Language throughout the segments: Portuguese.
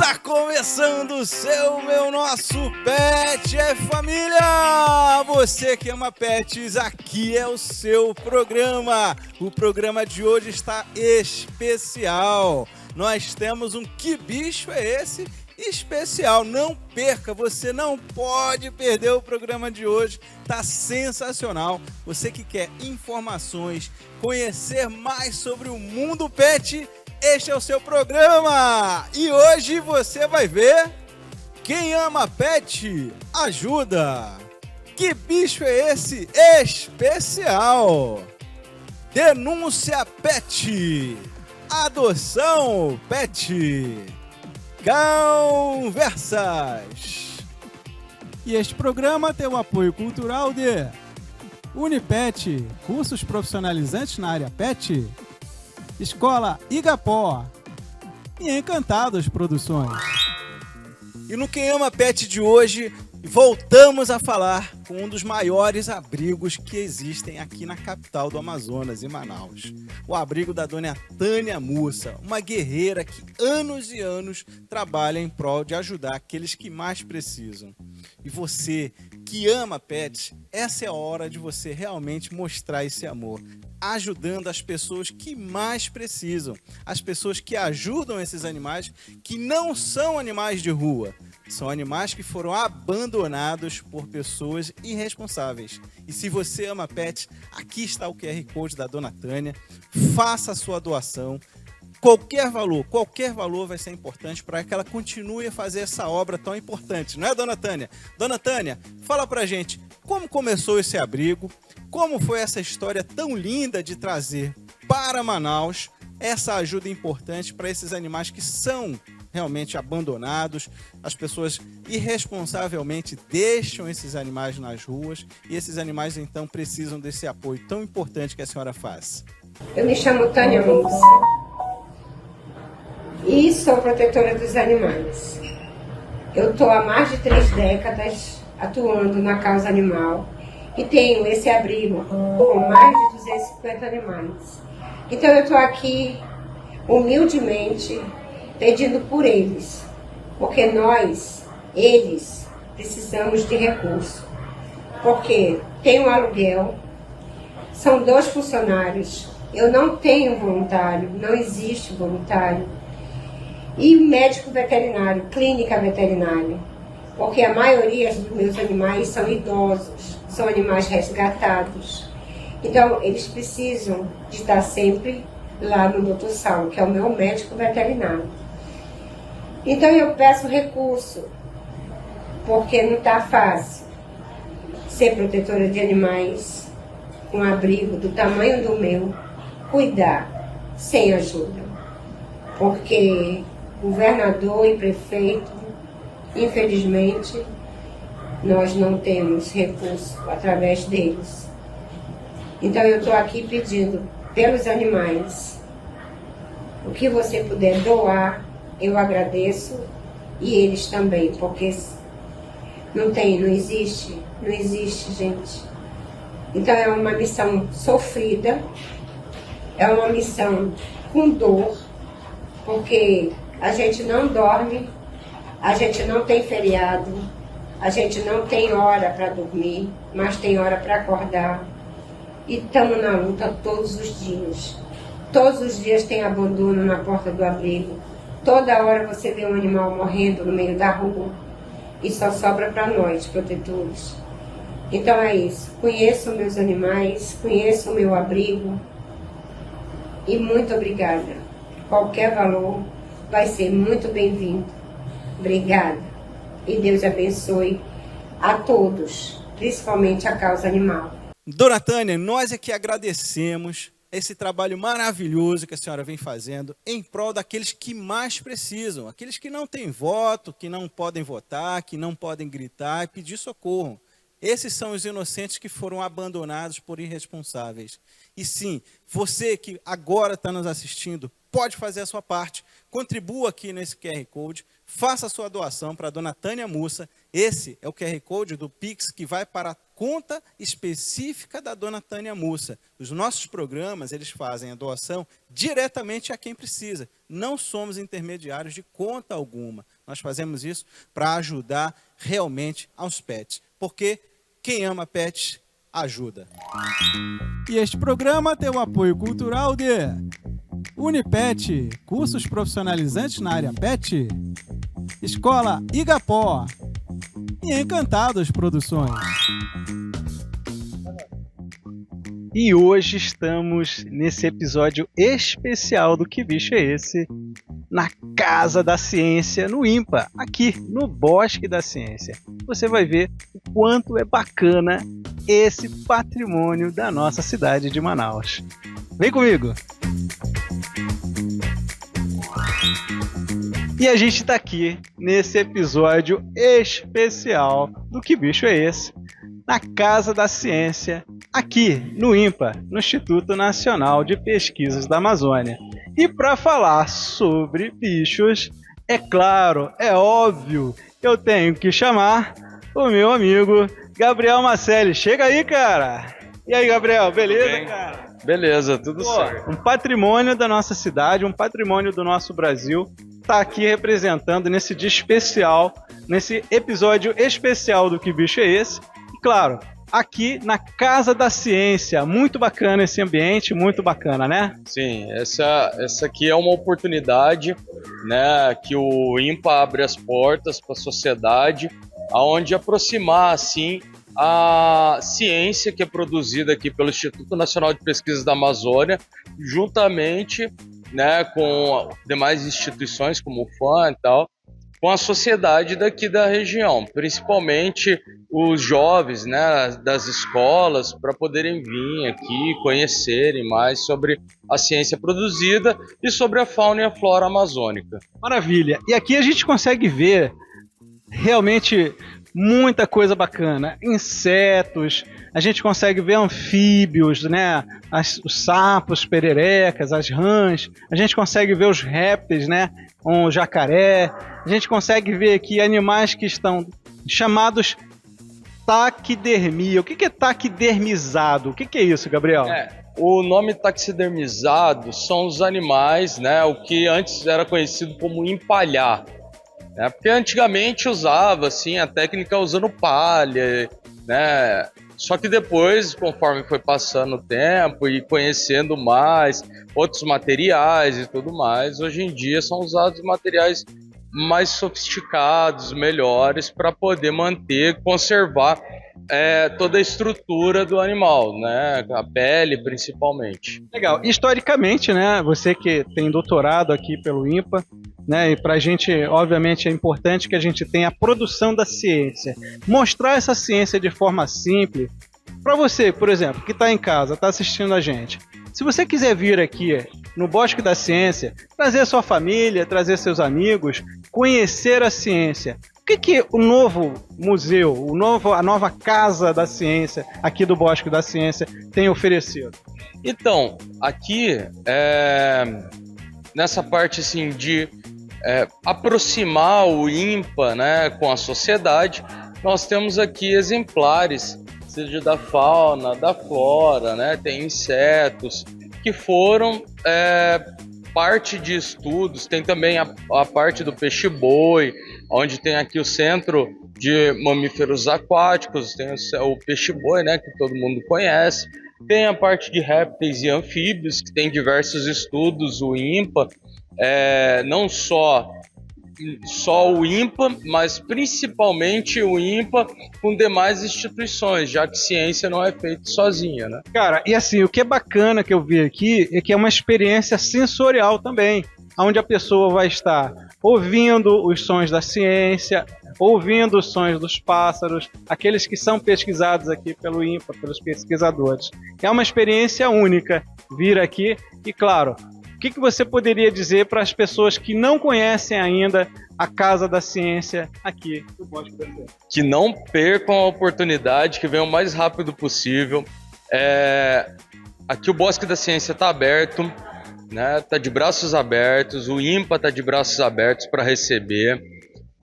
Está começando o seu, meu, nosso Pet é Família! Você que ama pets, aqui é o seu programa. O programa de hoje está especial. Nós temos um Que Bicho é Esse? Especial. Não perca, você não pode perder o programa de hoje. Tá sensacional. Você que quer informações, conhecer mais sobre o mundo pet, este é o seu programa. E hoje você vai ver quem ama pet ajuda. Que bicho é esse especial? Denúncia pet. Adoção pet. Conversas. E este programa tem o apoio cultural de Unipet, cursos profissionalizantes na área pet, Escola Igapó e Encantados Produções. E no Quem Ama Pet de hoje, voltamos a falar com um dos maiores abrigos que existem aqui na capital do Amazonas, em Manaus. O abrigo da dona Tânia Mussa, uma guerreira que anos e anos trabalha em prol de ajudar aqueles que mais precisam. E você que ama pets, essa é a hora de você realmente mostrar esse amor, ajudando as pessoas que mais precisam, as pessoas que ajudam esses animais que não são animais de rua. São animais que foram abandonados por pessoas irresponsáveis. E se você ama pets, aqui está o QR Code da dona Tânia. Faça a sua doação. Qualquer valor vai ser importante para que ela continue a fazer essa obra tão importante. Não é, dona Tânia? Dona Tânia, fala pra gente como começou esse abrigo, como foi essa história tão linda de trazer para Manaus essa ajuda importante para esses animais que são realmente abandonados. As pessoas irresponsavelmente deixam esses animais nas ruas e esses animais então precisam desse apoio tão importante que a senhora faz. Eu me chamo Tânia Mussa e sou protetora dos animais. Eu estou há mais de 3 décadas atuando na causa animal e tenho esse abrigo com mais de 250 animais. Então eu estou aqui humildemente pedindo por eles, porque eles, precisamos de recurso. Porque tem um aluguel, são 2 funcionários, eu não tenho voluntário, não existe voluntário. E médico veterinário, clínica veterinária, porque a maioria dos meus animais são idosos, são animais resgatados. Então, eles precisam de estar sempre lá no Dr. Saulo, que é o meu médico veterinário. Então, eu peço recurso, porque não está fácil ser protetora de animais, com um abrigo do tamanho do meu, cuidar sem ajuda. Porque governador e prefeito, infelizmente, nós não temos recurso através deles. Então eu estou aqui pedindo pelos animais. O que você puder doar, eu agradeço, e eles também, porque não existe, gente. Então é uma missão sofrida, é uma missão com dor, porque a gente não dorme, a gente não tem feriado, a gente não tem hora para dormir, mas tem hora para acordar. E estamos na luta todos os dias. Todos os dias tem abandono na porta do abrigo. Toda hora você vê um animal morrendo no meio da rua. E só sobra para nós, protetores. Então é isso. Conheço meus animais, conheço o meu abrigo. E muito obrigada. Qualquer valor vai ser muito bem-vindo. Obrigada. E Deus abençoe a todos, principalmente a causa animal. Dona Tânia, nós é que agradecemos esse trabalho maravilhoso que a senhora vem fazendo em prol daqueles que mais precisam, aqueles que não têm voto, que não podem votar, que não podem gritar e pedir socorro. Esses são os inocentes que foram abandonados por irresponsáveis. E sim, você que agora está nos assistindo, pode fazer a sua parte. Contribua aqui nesse QR Code, faça a sua doação para a dona Tânia Mussa. Esse é o QR Code do Pix que vai para a conta específica da dona Tânia Mussa. Os nossos programas, eles fazem a doação diretamente a quem precisa. não somos intermediários de conta alguma. Nós fazemos isso para ajudar realmente aos pets, porque quem ama pets ajuda. E este programa tem o apoio cultural de Unipet, cursos profissionalizantes na área pet, Escola Igapó e Encantados Produções. E hoje estamos nesse episódio especial do Que Bicho é Esse? Na Casa da Ciência, no INPA, aqui no Bosque da Ciência. Você vai ver o quanto é bacana esse patrimônio da nossa cidade de Manaus. Vem comigo! E a gente está aqui nesse episódio especial do Que Bicho é Esse? Na Casa da Ciência, aqui no INPA, no Instituto Nacional de Pesquisas da Amazônia. E para falar sobre bichos, é claro, é óbvio, eu tenho que chamar o meu amigo Gabriel Macelli. Chega aí, cara! E aí, Gabriel, beleza, cara? Beleza, tudo certo. Um patrimônio da nossa cidade, um patrimônio do nosso Brasil, está aqui representando nesse dia especial, nesse episódio especial do Que Bicho é Esse? E claro, aqui na Casa da Ciência. Muito bacana esse ambiente, muito bacana, né? Sim, essa aqui é uma oportunidade, né, que o INPA abre as portas para a sociedade, aonde aproximar, assim, a ciência que é produzida aqui pelo Instituto Nacional de Pesquisas da Amazônia, juntamente, né, com demais instituições como o FAM e tal, com a sociedade daqui da região, principalmente os jovens, né, das escolas, para poderem vir aqui conhecerem mais sobre a ciência produzida e sobre a fauna e a flora amazônica. Maravilha! E aqui a gente consegue ver realmente muita coisa bacana, insetos, a gente consegue ver anfíbios, né? Os sapos, pererecas, as rãs, a gente consegue ver os répteis, né? O jacaré, a gente consegue ver aqui animais que estão chamados taquidermia. O que é taquidermizado? O que é isso, Gabriel? O nome taxidermizado são os animais, né? O que antes era conhecido como empalhar. Porque antigamente usava assim, a técnica usando palha, né? Só que depois, conforme foi passando o tempo e conhecendo mais outros materiais e tudo mais, hoje em dia são usados materiais mais sofisticados, melhores, para poder manter, conservar toda a estrutura do animal, né? A pele principalmente. Legal. Historicamente, né? Você que tem doutorado aqui pelo INPA, né? E para a gente, obviamente, é importante que a gente tenha a produção da ciência. Mostrar essa ciência de forma simples. Para você, por exemplo, que está em casa, está assistindo a gente. Se você quiser vir aqui no Bosque da Ciência, trazer sua família, trazer seus amigos, conhecer a ciência. O que o novo museu, a nova Casa da Ciência aqui do Bosque da Ciência tem oferecido? Então, aqui, nessa parte assim, de aproximar o INPA, né, com a sociedade, nós temos aqui exemplares, seja da fauna, da flora, né, tem insetos que foram parte de estudos, tem também a parte do peixe-boi, onde tem aqui o centro de mamíferos aquáticos, tem o peixe-boi, né, que todo mundo conhece, tem a parte de répteis e anfíbios, que tem diversos estudos, o INPA, não só o INPA, mas principalmente o INPA com demais instituições, já que ciência não é feita sozinha, né? Cara, e assim, o que é bacana que eu vi aqui é que é uma experiência sensorial também, onde a pessoa vai estar ouvindo os sons da ciência, ouvindo os sons dos pássaros, aqueles que são pesquisados aqui pelo INPA, pelos pesquisadores. É uma experiência única vir aqui e, claro, o que você poderia dizer para as pessoas que não conhecem ainda a Casa da Ciência aqui no Bosque da Ciência? Que não percam a oportunidade, que venham o mais rápido possível. Aqui o Bosque da Ciência está aberto, né? Tá de braços abertos, o INPA está de braços abertos para receber.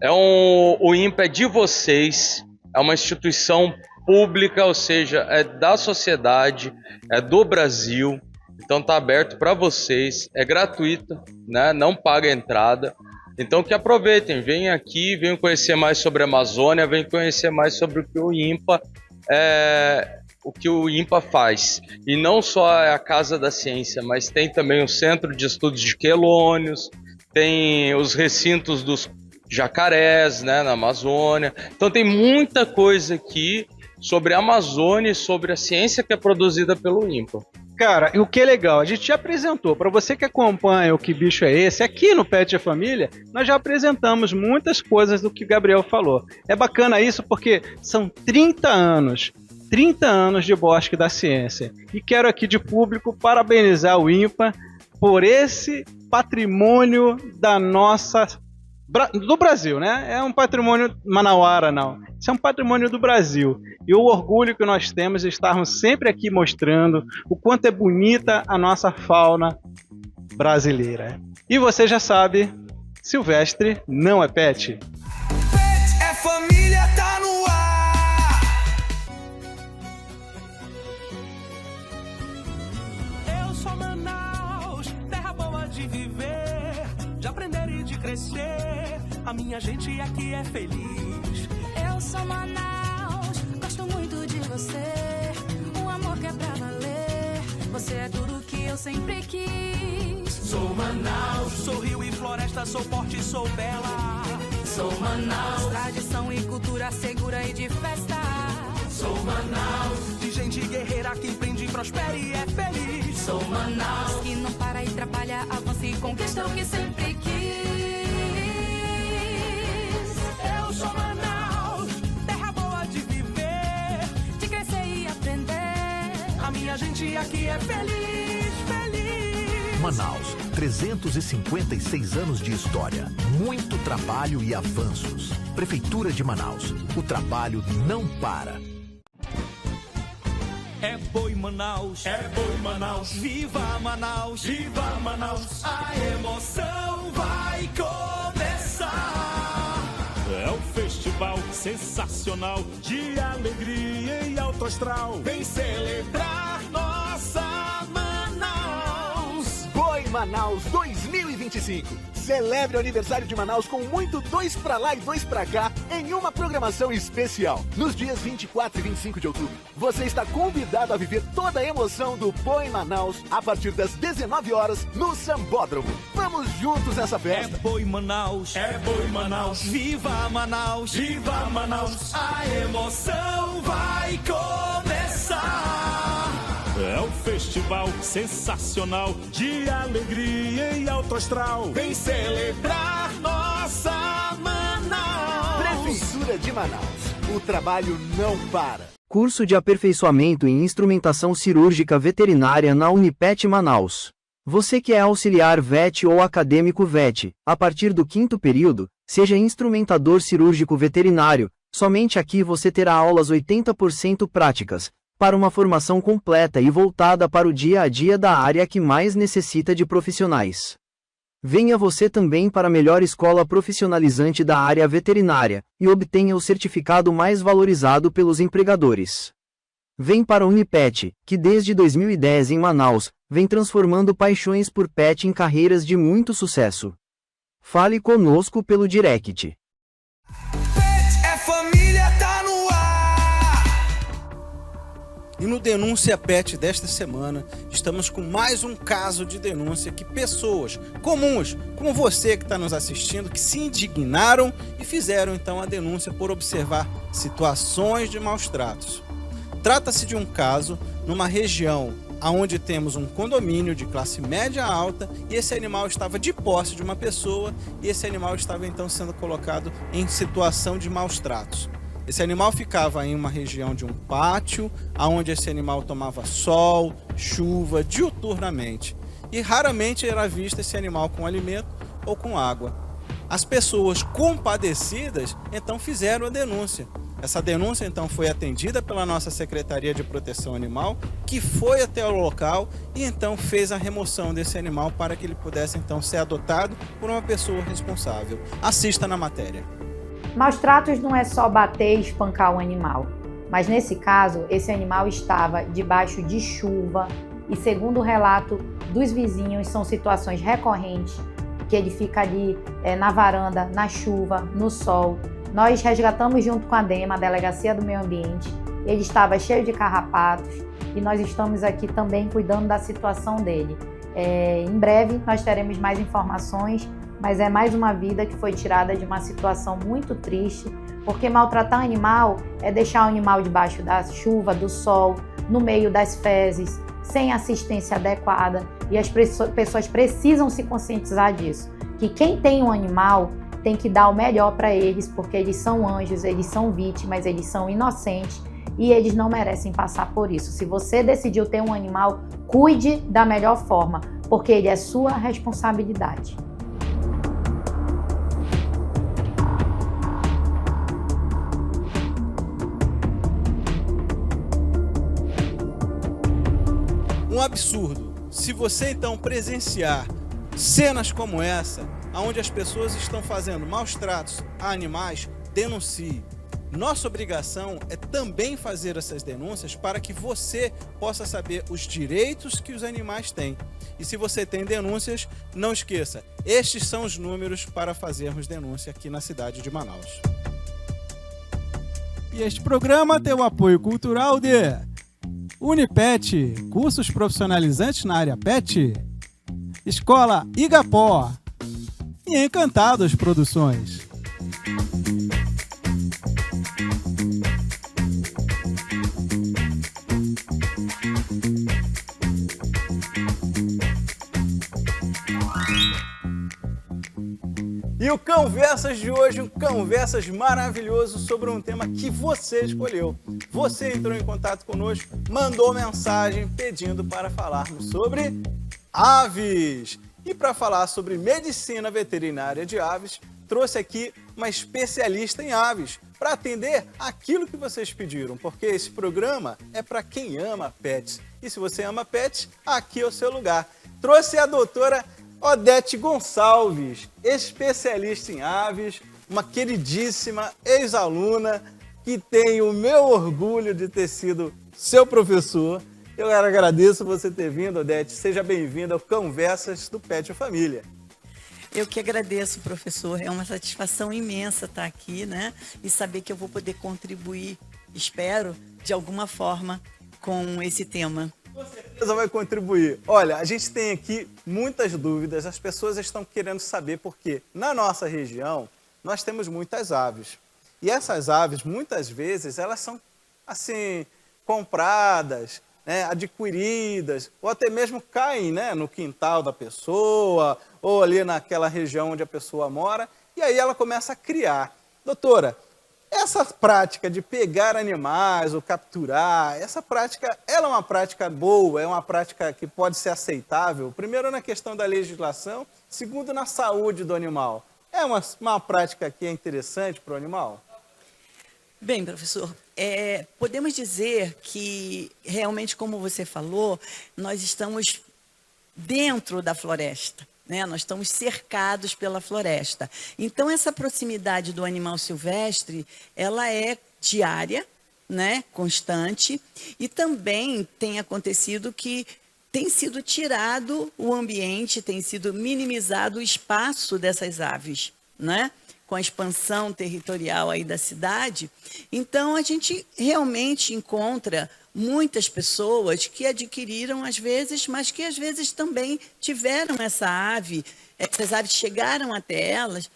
O INPA é de vocês, é uma instituição pública, ou seja, é da sociedade, é do Brasil. Então tá aberto para vocês, é gratuito, né? Não paga entrada. Então que aproveitem, venham aqui, venham conhecer mais sobre a Amazônia, venham conhecer mais sobre o que o INPA faz. E não só a Casa da Ciência, mas tem também o Centro de Estudos de Quelônios, tem os recintos dos jacarés, né, na Amazônia. Então tem muita coisa aqui sobre a Amazônia e sobre a ciência que é produzida pelo INPA. Cara, e o que é legal, a gente já apresentou, para você que acompanha o Que Bicho é Esse, aqui no Pet Família, nós já apresentamos muitas coisas do que o Gabriel falou. É bacana isso porque são 30 anos de Bosque da Ciência. E quero aqui de público parabenizar o INPA por esse patrimônio do Brasil, né? É um patrimônio manauara, não. Isso é um patrimônio do Brasil. E o orgulho que nós temos de estarmos sempre aqui mostrando o quanto é bonita a nossa fauna brasileira. E você já sabe, silvestre não é pet. Pet é família, tá no ar. Eu sou Manaus, terra boa de viver, de aprender e de crescer. A minha gente aqui é feliz. Eu sou Manaus, gosto muito de você. Um amor que é pra valer. Você é tudo que eu sempre quis. Sou Manaus, sou rio e floresta, sou forte e sou bela. Sou Manaus, Tradição e cultura segura e de festa. sou Manaus, de gente guerreira que empreende, prospera e é feliz. Sou Manaus, Que não para e atrapalha, avança e conquista o que sempre quis. eu sou Manaus, terra boa de viver. De crescer e aprender. A minha gente aqui é feliz, feliz. Manaus, 356 anos de história, muito trabalho e avanços. Prefeitura de Manaus, o trabalho não para. É boi Manaus, é boi Manaus, viva Manaus, viva Manaus, a emoção vai começar. É um festival sensacional de alegria e alto astral. Vem celebrar nossa Manaus. Boi Manaus 2025. Celebre o aniversário de Manaus com muito 2 pra lá e 2 pra cá em uma programação especial. Nos dias 24 e 25 de outubro, você está convidado a viver toda a emoção do Boi Manaus a partir das 19 horas no Sambódromo. Vamos juntos nessa É festa. boi Manaus, viva Manaus, viva Manaus, a emoção vai começar. É um festival sensacional de alegria e alto astral. Vem celebrar nossa Manaus. Prefeitura de Manaus, o trabalho não para. Curso de aperfeiçoamento em instrumentação cirúrgica veterinária na Unipet Manaus. Você que é auxiliar VET ou acadêmico VET, a partir do 5º período, seja instrumentador cirúrgico veterinário, somente aqui você terá aulas 80% práticas, para uma formação completa e voltada para o dia a dia da área que mais necessita de profissionais. Venha você também para a melhor escola profissionalizante da área veterinária, e obtenha o certificado mais valorizado pelos empregadores. Vem para a Unipet, que desde 2010 em Manaus, vem transformando paixões por pet em carreiras de muito sucesso. Fale conosco pelo direct. Pet é família, tá no ar. E no Denúncia Pet desta semana, estamos com mais um caso de denúncia que pessoas comuns, como você que está nos assistindo, que se indignaram e fizeram então a denúncia por observar situações de maus tratos. Trata-se de um caso numa região onde temos um condomínio de classe média alta e esse animal estava de posse de uma pessoa e esse animal estava então sendo colocado em situação de maus tratos. Esse animal ficava em uma região de um pátio, onde esse animal tomava sol, chuva, diuturnamente. E raramente era visto esse animal com alimento ou com água. As pessoas compadecidas, então, fizeram a denúncia. Essa denúncia, então, foi atendida pela nossa Secretaria de Proteção Animal, que foi até o local e, então, fez a remoção desse animal para que ele pudesse, então, ser adotado por uma pessoa responsável. Assista na matéria. Maus tratos não é só bater e espancar o animal, mas nesse caso, esse animal estava debaixo de chuva, e segundo o relato dos vizinhos, são situações recorrentes, que ele fica ali na varanda, na chuva, no sol. Nós resgatamos junto com a DEMA, a Delegacia do Meio Ambiente. Ele estava cheio de carrapatos e nós estamos aqui também cuidando da situação dele. Em breve nós teremos mais informações, mas é mais uma vida que foi tirada de uma situação muito triste, porque maltratar animal é deixar o animal debaixo da chuva, do sol, no meio das fezes, sem assistência adequada, e as pessoas precisam se conscientizar disso, que quem tem um animal tem que dar o melhor para eles, porque eles são anjos, eles são vítimas, eles são inocentes e eles não merecem passar por isso. Se você decidiu ter um animal, cuide da melhor forma, porque ele é sua responsabilidade. Um absurdo. Se você então presenciar cenas como essa, onde as pessoas estão fazendo maus tratos a animais, denuncie. Nossa obrigação é também fazer essas denúncias para que você possa saber os direitos que os animais têm. E se você tem denúncias, não esqueça, estes são os números para fazermos denúncia aqui na cidade de Manaus. E este programa tem o apoio cultural de Unipet, cursos profissionalizantes na área pet, Escola Igapó e Encantados Produções. E o Conversas de hoje, um Conversas maravilhoso sobre um tema que você escolheu. Você entrou em contato conosco, mandou mensagem pedindo para falarmos sobre aves. E para falar sobre medicina veterinária de aves, trouxe aqui uma especialista em aves para atender aquilo que vocês pediram, porque esse programa é para quem ama pets. E se você ama pets, aqui é o seu lugar. Trouxe a doutora Odete Gonçalves, especialista em aves, uma queridíssima ex-aluna que tem o meu orgulho de ter sido seu professor. Eu agradeço você ter vindo, Odete. Seja bem-vinda ao Conversas do Pet Família. Eu que agradeço, professor. É uma satisfação imensa estar aqui, né? E saber que eu vou poder contribuir, espero, de alguma forma, com esse tema. Com certeza vai contribuir. Olha, a gente tem aqui muitas dúvidas. As pessoas estão querendo saber porque na nossa região nós temos muitas aves. E essas aves, muitas vezes, elas são, assim, compradas, né, adquiridas, ou até mesmo caem, né, no quintal da pessoa, ou ali naquela região onde a pessoa mora, e aí ela começa a criar. Doutora, essa prática de pegar animais ou capturar, essa prática, ela é uma prática boa, é uma prática que pode ser aceitável? Primeiro na questão da legislação, segundo na saúde do animal. É uma prática que é interessante para o animal? Bem, professor, podemos dizer que realmente, como você falou, nós estamos dentro da floresta, né? Nós estamos cercados pela floresta. Então, essa proximidade do animal silvestre, ela é diária, né? Constante, e também tem acontecido que tem sido tirado o ambiente, tem sido minimizado o espaço dessas aves, né? Com a expansão territorial aí da cidade. Então, a gente realmente encontra muitas pessoas que adquiriram às vezes, mas que às vezes também tiveram essa ave, essas aves chegaram até elas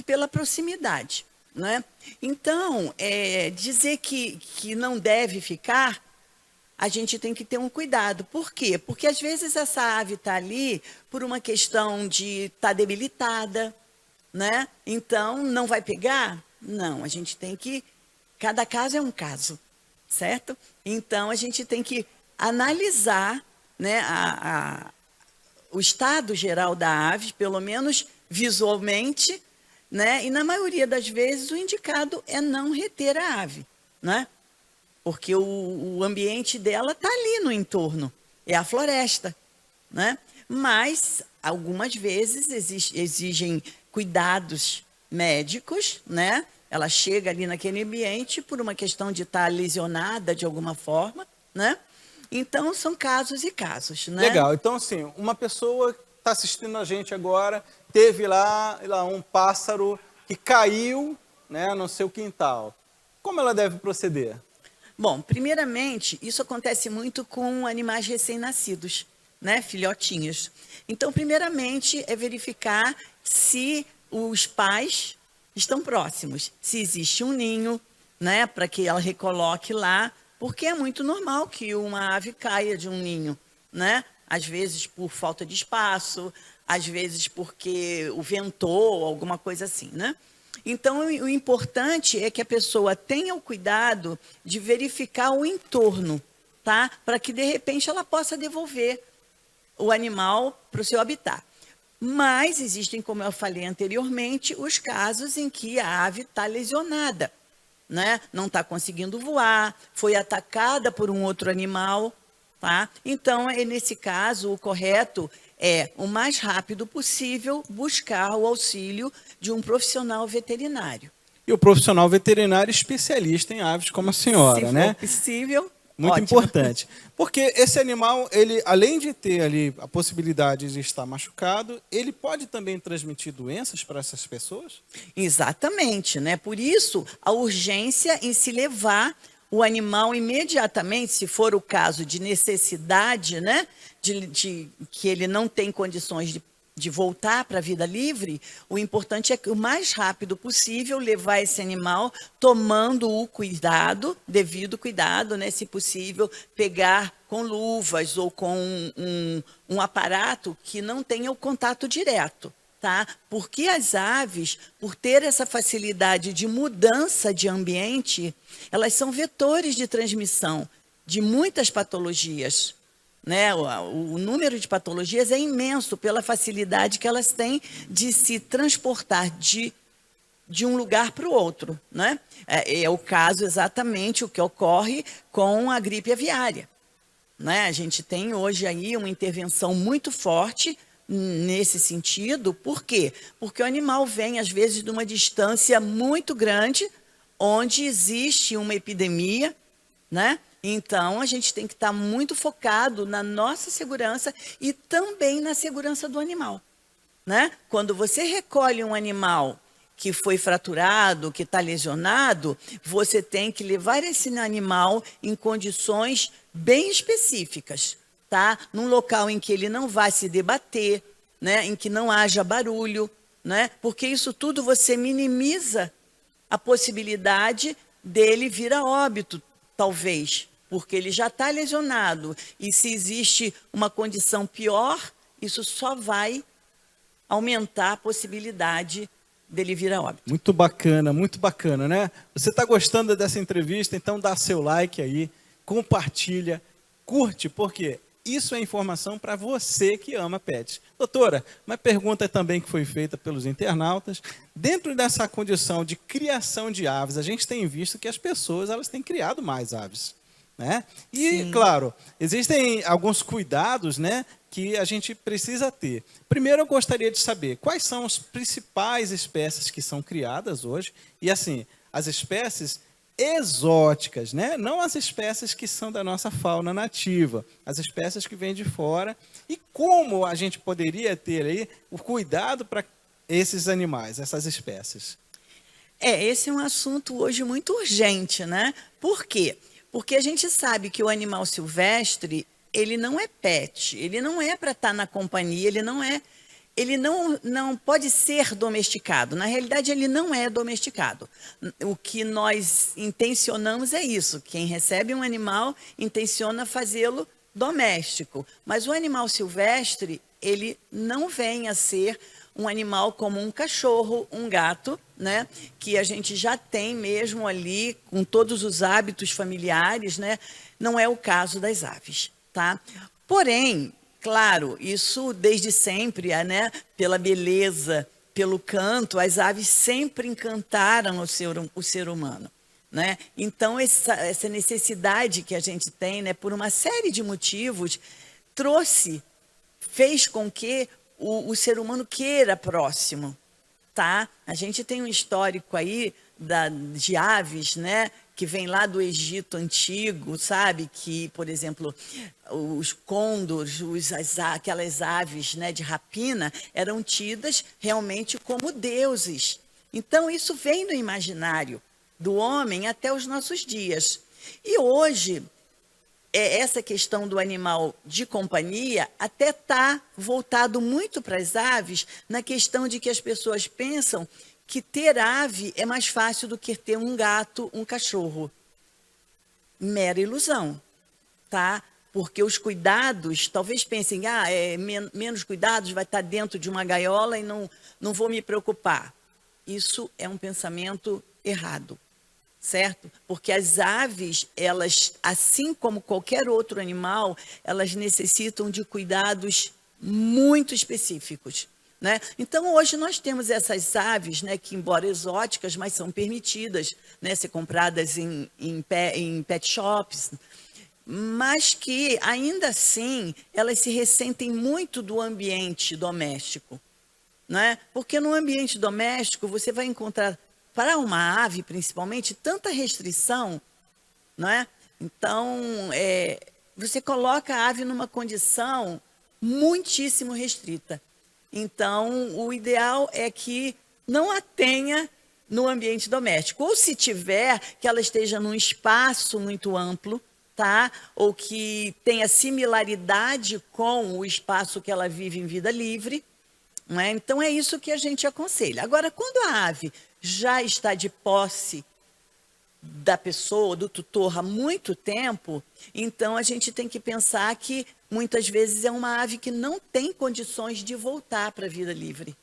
pela proximidade, né? Então, dizer que não deve ficar, a gente tem que ter um cuidado. Por quê? Porque às vezes essa ave está ali por uma questão de estar debilitada, né? Então, não vai pegar? Não, a gente tem que... Cada caso é um caso, certo? Então, a gente tem que analisar, né, o estado geral da ave, pelo menos visualmente, né? E na maioria das vezes o indicado é não reter a ave, né? Porque o ambiente dela está ali no entorno, é a floresta, né? Mas, algumas vezes, exigem cuidados médicos, né? Ela chega ali naquele ambiente por uma questão de estar lesionada de alguma forma, né? Então, são casos e casos, né? Legal. Então, assim, uma pessoa que está assistindo a gente agora, teve lá um pássaro que caiu, né, no seu quintal. Como ela deve proceder? Bom, primeiramente, isso acontece muito com animais recém-nascidos, né, filhotinhos. Então, primeiramente, é verificar se os pais estão próximos, se existe um ninho, né, para que ela recoloque lá, porque é muito normal que uma ave caia de um ninho, né? Às vezes por falta de espaço, às vezes porque o ventou, alguma coisa assim, né? Então, o importante é que a pessoa tenha o cuidado de verificar o entorno, tá? Para que, de repente, ela possa devolver o animal para o seu habitat. Mas existem, como eu falei anteriormente, os casos em que a ave está lesionada, né? Não está conseguindo voar, foi atacada por um outro animal, tá? Então, nesse caso, o correto é, o mais rápido possível, buscar o auxílio de um profissional veterinário. E o profissional veterinário especialista em aves como a senhora, né? Se for possível, muito ótimo. importante. Porque esse animal, ele, além de ter ali a possibilidade de estar machucado, ele pode também transmitir doenças para essas pessoas? Exatamente, né? Por isso, a urgência em se levar o animal imediatamente, se for o caso de necessidade, né? De que ele não tem condições de voltar para a vida livre, o importante é que o mais rápido possível levar esse animal tomando o cuidado, devido cuidado, né? Se possível, pegar com luvas ou com um aparato que não tenha o contato direto, tá? Porque as aves, por ter essa facilidade de mudança de ambiente, elas são vetores de transmissão de muitas patologias, né? O número de patologias é imenso pela facilidade que elas têm de se transportar de um lugar para o outro, né? É o caso exatamente o que ocorre com a gripe aviária, né? A gente tem hoje aí uma intervenção muito forte nesse sentido. Por quê? Porque o animal vem, às vezes, de uma distância muito grande, onde existe uma epidemia, né? Então, a gente tem que estar muito focado na nossa segurança e também na segurança do animal, né? Quando você recolhe um animal que foi fraturado, que está lesionado, você tem que levar esse animal em condições bem específicas, tá? Num local em que ele não vai se debater, né? Em que não haja barulho, né? Porque isso tudo você minimiza a possibilidade dele vir a óbito, talvez, porque ele já está lesionado. E se existe uma condição pior, isso só vai aumentar a possibilidade dele vir a óbito. Muito bacana, né? Você está gostando dessa entrevista? Então dá seu like aí, compartilha, curte, porque isso é informação para você que ama pets. Doutora, uma pergunta também que foi feita pelos internautas. Dentro dessa condição de criação de aves, a gente tem visto que as pessoas elas têm criado mais aves, né? E, sim, claro, existem alguns cuidados, né, que a gente precisa ter. Primeiro, eu gostaria de saber quais são as principais espécies que são criadas hoje. E, assim, as espécies exóticas, né? Não as espécies que são da nossa fauna nativa, as espécies que vêm de fora. E como a gente poderia ter aí o cuidado para esses animais, essas espécies? Esse é um assunto hoje muito urgente, né? Por quê? Porque a gente sabe que o animal silvestre, ele não é pet, ele não é para estar na companhia, ele não pode ser domesticado. Na realidade, ele não é domesticado. O que nós intencionamos é isso. Quem recebe um animal intenciona fazê-lo doméstico. Mas o animal silvestre, ele não vem a ser um animal como um cachorro, um gato, né? Que a gente já tem mesmo ali com todos os hábitos familiares, né? Não é o caso das aves, tá? Porém, claro, isso desde sempre, né? Pela beleza, pelo canto, as aves sempre encantaram o ser humano, né? Então, essa necessidade que a gente tem, né? Por uma série de motivos, fez com que o ser humano queira próximo, tá? A gente tem um histórico aí de aves, né? que vem lá do Egito antigo, sabe? Que, por exemplo, os côndores, aquelas aves, né, de rapina, eram tidas realmente como deuses. Então, isso vem no imaginário do homem até os nossos dias. E hoje, essa questão do animal de companhia até está voltado muito para as aves, na questão de que as pessoas pensam que ter ave é mais fácil do que ter um gato, um cachorro. Mera ilusão, tá? Porque os cuidados, talvez pensem, menos cuidados, vai estar dentro de uma gaiola e não vou me preocupar. Isso é um pensamento errado, certo? Porque as aves, elas, assim como qualquer outro animal, elas necessitam de cuidados muito específicos, né? Então, hoje nós temos essas aves, né, que, embora exóticas, mas são permitidas, né, ser compradas em pet shops, mas que, ainda assim, elas se ressentem muito do ambiente doméstico, né? Porque no ambiente doméstico você vai encontrar, para uma ave principalmente, tanta restrição, não é? Então, você coloca a ave numa condição muitíssimo restrita. Então, o ideal é que não a tenha no ambiente doméstico. Ou, se tiver, que ela esteja num espaço muito amplo, tá? Ou que tenha similaridade com o espaço que ela vive em vida livre, não é? Então, é isso que a gente aconselha. Agora, quando a ave já está de posse da pessoa, do tutor, há muito tempo, então a gente tem que pensar que muitas vezes é uma ave que não tem condições de voltar para a vida livre,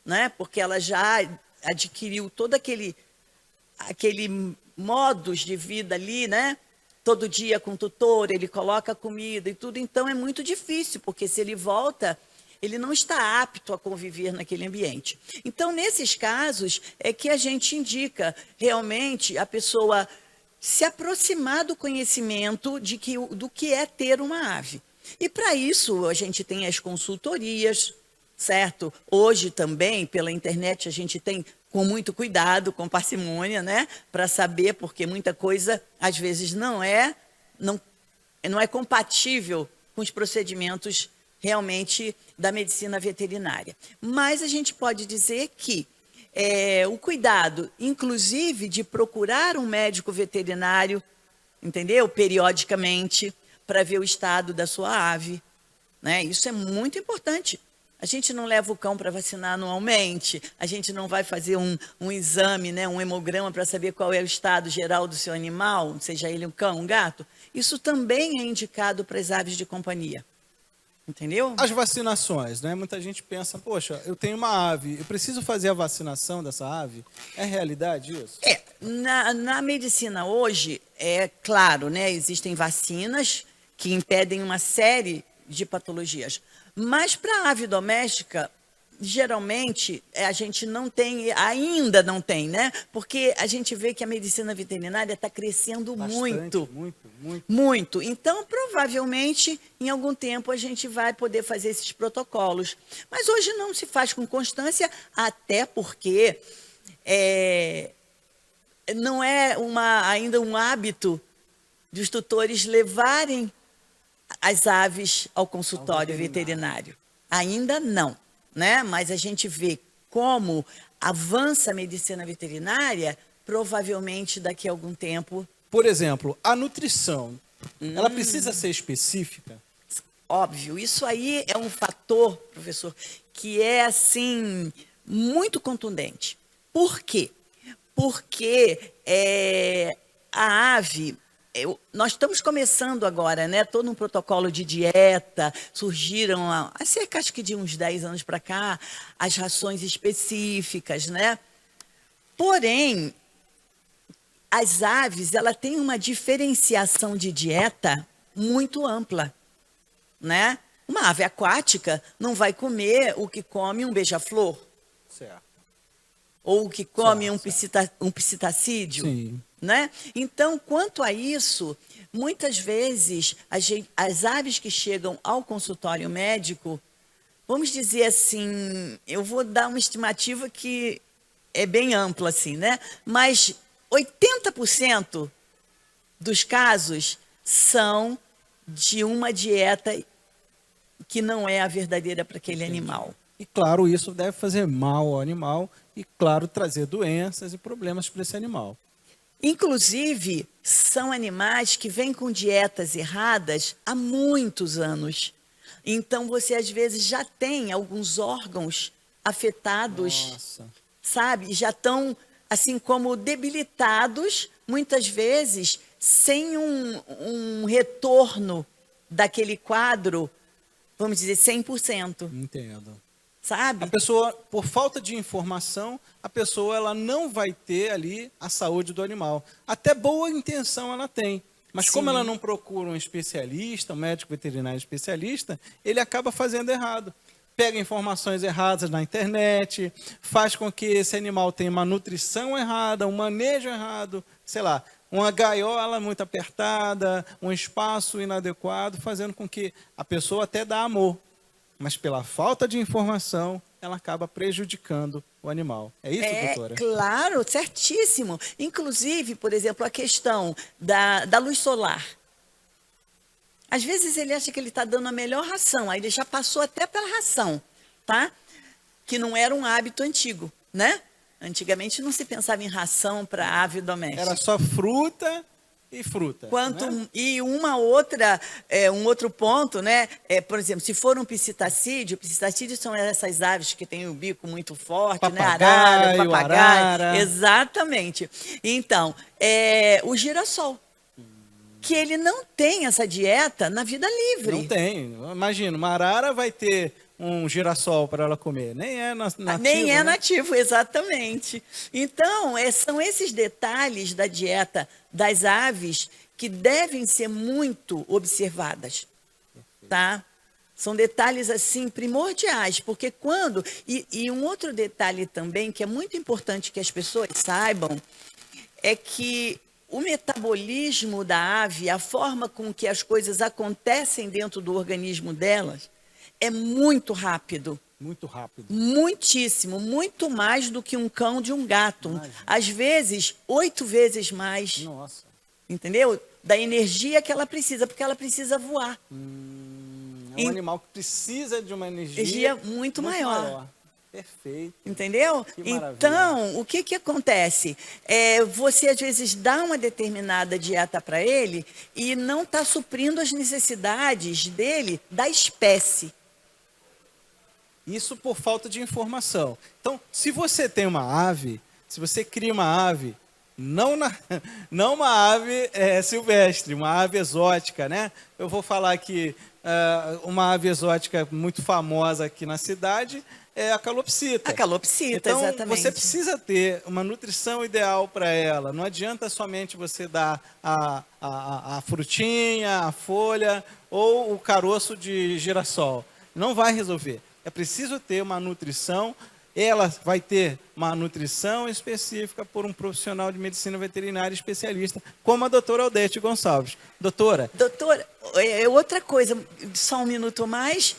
né? Porque ela já adquiriu todo aquele modus de vida ali, né? Todo dia com o tutor, ele coloca comida e tudo, então é muito difícil, porque se ele volta, ele não está apto a conviver naquele ambiente. Então, nesses casos, é que a gente indica realmente a pessoa se aproximar do conhecimento do que é ter uma ave. E, para isso, a gente tem as consultorias, certo? Hoje também, pela internet, a gente tem, com muito cuidado, com parcimônia, né? Para saber, porque muita coisa, às vezes, não é compatível com os procedimentos realmente da medicina veterinária. Mas a gente pode dizer que o cuidado, inclusive, de procurar um médico veterinário, entendeu? Periodicamente, para ver o estado da sua ave, né? Isso é muito importante. A gente não leva o cão para vacinar anualmente, a gente não vai fazer um exame, né, um hemograma para saber qual é o estado geral do seu animal, seja ele um cão, um gato. Isso também é indicado para as aves de companhia. Entendeu? As vacinações, né? Muita gente pensa, poxa, eu tenho uma ave, eu preciso fazer a vacinação dessa ave? É realidade isso? Na medicina hoje, é claro, né? Existem vacinas que impedem uma série de patologias. Mas para a ave doméstica, geralmente, a gente ainda não tem, né? Porque a gente vê que a medicina veterinária está crescendo muito. Muito. Então, provavelmente, em algum tempo, a gente vai poder fazer esses protocolos. Mas hoje não se faz com constância, até porque não é ainda um hábito dos tutores levarem as aves ao consultório veterinário. Ainda não, né? Mas a gente vê como avança a medicina veterinária, provavelmente daqui a algum tempo. Por exemplo, a nutrição, ela precisa ser específica? Óbvio, isso aí é um fator, professor, que é, assim, muito contundente. Por quê? Porque a ave, nós estamos começando agora, né? Todo um protocolo de dieta, surgiram há cerca, acho que de uns 10 anos para cá, as rações específicas, né? Porém, as aves, ela tem uma diferenciação de dieta muito ampla, né? Uma ave aquática não vai comer o que come um beija-flor. Certo. Ou o que come um psitacídeo. Sim. Né? Então, quanto a isso, muitas vezes as aves que chegam ao consultório médico, vamos dizer assim, eu vou dar uma estimativa que é bem ampla, assim, né? Mas 80% dos casos são de uma dieta que não é a verdadeira para aquele animal. E claro, isso deve fazer mal ao animal e, claro, trazer doenças e problemas para esse animal. Inclusive, são animais que vêm com dietas erradas há muitos anos. Então, você às vezes já tem alguns órgãos afetados, Nossa. sabe? Já estão, assim como debilitados, muitas vezes, sem um retorno daquele quadro, vamos dizer, 100%. Entendo. Sabe? A pessoa, por falta de informação, a pessoa ela não vai ter ali a saúde do animal. Até boa intenção ela tem. Mas como Sim. ela não procura um especialista, um médico veterinário especialista, ele acaba fazendo errado. Pega informações erradas na internet, faz com que esse animal tenha uma nutrição errada, um manejo errado, sei lá, uma gaiola muito apertada, um espaço inadequado, fazendo com que a pessoa até dá amor, mas pela falta de informação, ela acaba prejudicando o animal. É isso, doutora? Claro, certíssimo. Inclusive, por exemplo, a questão da luz solar. Às vezes ele acha que ele está dando a melhor ração, aí ele já passou até pela ração, tá? Que não era um hábito antigo, né? Antigamente não se pensava em ração para ave doméstica. Era só fruta e fruta. Né? E uma outra, um outro ponto, né? Por exemplo, se for um psitacídeo são essas aves que têm o bico muito forte, Papagaio, né? Arara, papagaio. arara. Exatamente. Então, o girassol, que ele não tem essa dieta na vida livre. Não tem. Imagina, uma arara vai ter um girassol para ela comer. Nem é nativo. Nem é né? nativo, exatamente. Então, são esses detalhes da dieta das aves que devem ser muito observadas, tá? São detalhes, assim, primordiais, porque quando... E um outro detalhe também, que é muito importante que as pessoas saibam, é que o metabolismo da ave, a forma com que as coisas acontecem dentro do organismo delas, é muito rápido. Muito rápido. Muitíssimo, muito mais do que um cão de um gato. Às vezes, 8 vezes mais. Nossa. Entendeu? Da energia que ela precisa, porque ela precisa voar. É um animal que precisa de uma energia muito maior. Perfeito. Entendeu? Que maravilha. Então, o que acontece? Você, às vezes, dá uma determinada dieta para ele e não está suprindo as necessidades dele, da espécie. Isso por falta de informação. Então, se você tem uma ave, se você cria uma ave, não uma ave silvestre, uma ave exótica, né? Eu vou falar aqui, uma ave exótica muito famosa aqui na cidade é a calopsita. A calopsita, então, exatamente. você precisa ter uma nutrição ideal para ela. Não adianta somente você dar a frutinha, a folha ou o caroço de girassol. Não vai resolver. É preciso ter uma nutrição. Ela vai ter uma nutrição específica por um profissional de medicina veterinária especialista, como a doutora Aldete Gonçalves. Doutora. Doutora, outra coisa, só um minuto mais,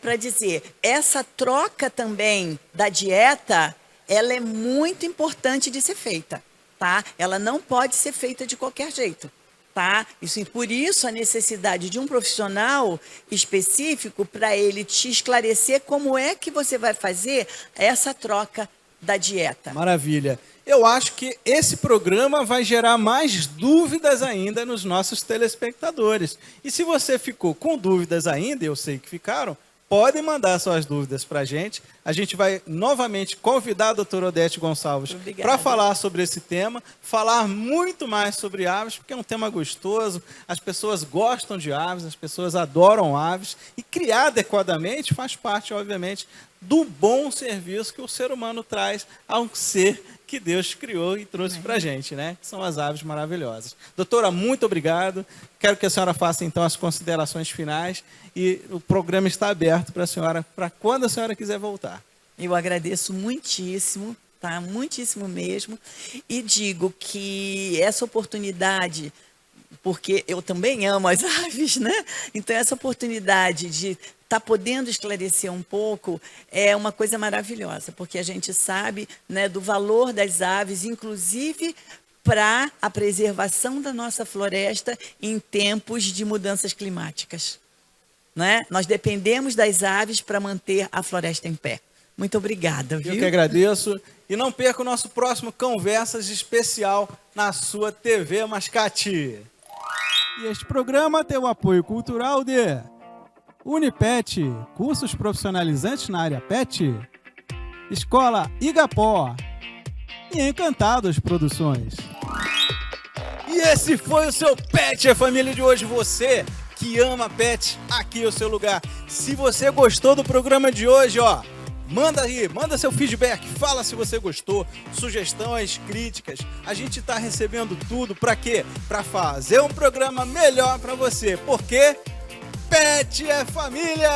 para dizer, essa troca também da dieta, ela é muito importante de ser feita, tá? Ela não pode ser feita de qualquer jeito. Tá? Por isso a necessidade de um profissional específico para ele te esclarecer como é que você vai fazer essa troca da dieta. Maravilha. Eu acho que esse programa vai gerar mais dúvidas ainda nos nossos telespectadores. E se você ficou com dúvidas ainda, eu sei que ficaram, podem mandar suas dúvidas para a gente. A gente vai novamente convidar a doutora Odete Gonçalves para falar sobre esse tema, falar muito mais sobre aves, porque é um tema gostoso, as pessoas gostam de aves, as pessoas adoram aves, e criar adequadamente faz parte, obviamente, do bom serviço que o ser humano traz a um ser que Deus criou e trouxe para a gente, né? Que são as aves maravilhosas. Doutora, muito obrigado. Quero que a senhora faça, então, as considerações finais e o programa está aberto para a senhora, para quando a senhora quiser voltar. Eu agradeço muitíssimo, tá? Muitíssimo mesmo. E digo que essa oportunidade, porque eu também amo as aves, né? Então, essa oportunidade de estar podendo esclarecer um pouco é uma coisa maravilhosa, porque a gente sabe, né, do valor das aves, inclusive para a preservação da nossa floresta em tempos de mudanças climáticas. Né? Nós dependemos das aves para manter a floresta em pé. Muito obrigada, viu? Eu que agradeço. E não perca o nosso próximo Conversas especial na sua TV Mascate. E este programa tem o apoio cultural de Unipet, cursos profissionalizantes na área pet, Escola Igapó e Encantados Produções. E esse foi o seu Pet é Família de hoje. Você que ama pet, aqui é o seu lugar. Se você gostou do programa de hoje, ó, manda aí, manda seu feedback, fala se você gostou, sugestões, críticas. A gente tá recebendo tudo para quê? Para fazer um programa melhor para você. Porque Pet é Família!